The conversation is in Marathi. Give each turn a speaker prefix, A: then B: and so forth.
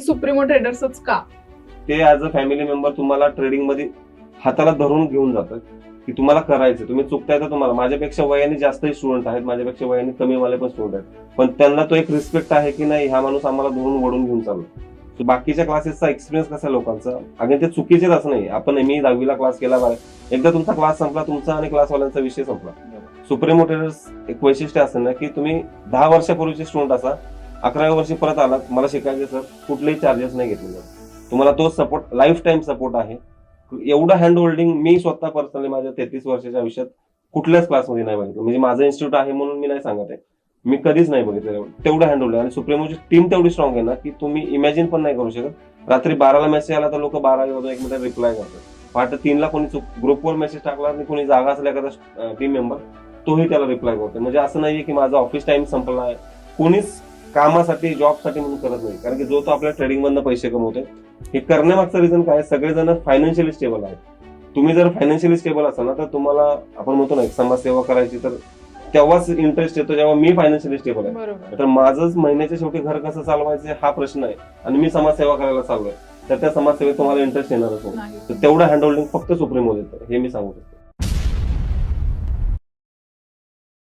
A: सुप्रीमो ट्रेडर्सच का?
B: ते ऍज अ फॅमिली मेंबर तुम्हाला ट्रेडिंग मध्ये हाताला धरून घेऊन जातात की तुम्हाला करायचं, तुम्ही चुकताय तर तुम्हाला. माझ्यापेक्षा वयाने जास्तही स्टुडंट आहेत, माझ्यापेक्षा वयाने कमी वाले पण स्टुडंट आहेत, पण त्यांना तो एक रिस्पेक्ट आहे की नाही हा माणूस आम्हाला धरून वडून घेऊन चालतो. बाकीच्या क्लासेसचा एक्सपिरियन्स कसा लोकांचा, अगदी ते चुकीचेच असं नाही. आपण मी 10वीला क्लास केला बघा, एकदा तुमचा क्लास संपला, तुमचा आणि क्लासवाल्यांचा विषय संपला. सुप्रीमो ट्रेडर्स एक वैशिष्ट्य असं ना की तुम्ही 10 वर्षापूर्वीचे स्टुडंट असा 11व्या वर्षी परत आलात, मला शिकायचे सर, कुठलेही चार्जेस नाही घेतले जात. तुम्हाला तो सपोर्ट लाईफ टाईम सपोर्ट आहे. एवढं हँड होल्डिंग मी स्वतः पर्सनली माझ्या 33 वर्षाच्या आयुष्यात कुठल्याच क्लासमध्ये नाही बघितलं. म्हणजे माझं इन्स्टिट्यूट आहे म्हणून मी नाही सांगत आहे, मी कधीच नाही बघितलं तेवढं हँड होल्डिंग. आणि सुप्रीमोची टीम तेवढी स्ट्रॉंग आहे ना की तुम्ही इमॅजिन पण नाही करू शकत. रात्री 12ला मेसेज आला तर लोक 12 वाजून 1 मिनिट रिप्लाय करतात. पहाटे 3ला कोणी ग्रुपवर मेसेज टाकला आणि कोणी जागा असल्या एखादा टीम मेंबर तोही त्याला रिप्लाय करतो. म्हणजे असं नाहीये की माझा ऑफिस टाइम संपला आहे, कोणीच कामासाठी जॉबसाठी म्हणून करत नाही. कारण की जो तो आपल्या ट्रेडिंग मधनं पैसे कमवतोय. हे करण्यामागचं रिझन काय, सगळेजण फायनान्शियली स्टेबल आहेत. तुम्ही जर फायनान्शियली स्टेबल असाल ना तर तुम्हाला, आपण म्हणतो ना एक समाजसेवा करायची, तर तेव्हाच इंटरेस्ट येतो जेव्हा मी फायनान्शियली स्टेबल आहे.
A: बरोबर.
B: तर माझंच महिन्याच्या शेवटी घर कसं चालवायचं हा प्रश्न आहे आणि मी समाजसेवा करायला चाललोय, तर त्या समाजसेवेत तुम्हाला इंटरेस्ट येणारच नाही.
A: नाही.
B: तर तेवढं हँडहोल्डिंग फक्त सुप्रीमो देतं, हे मी सांगू शकतो.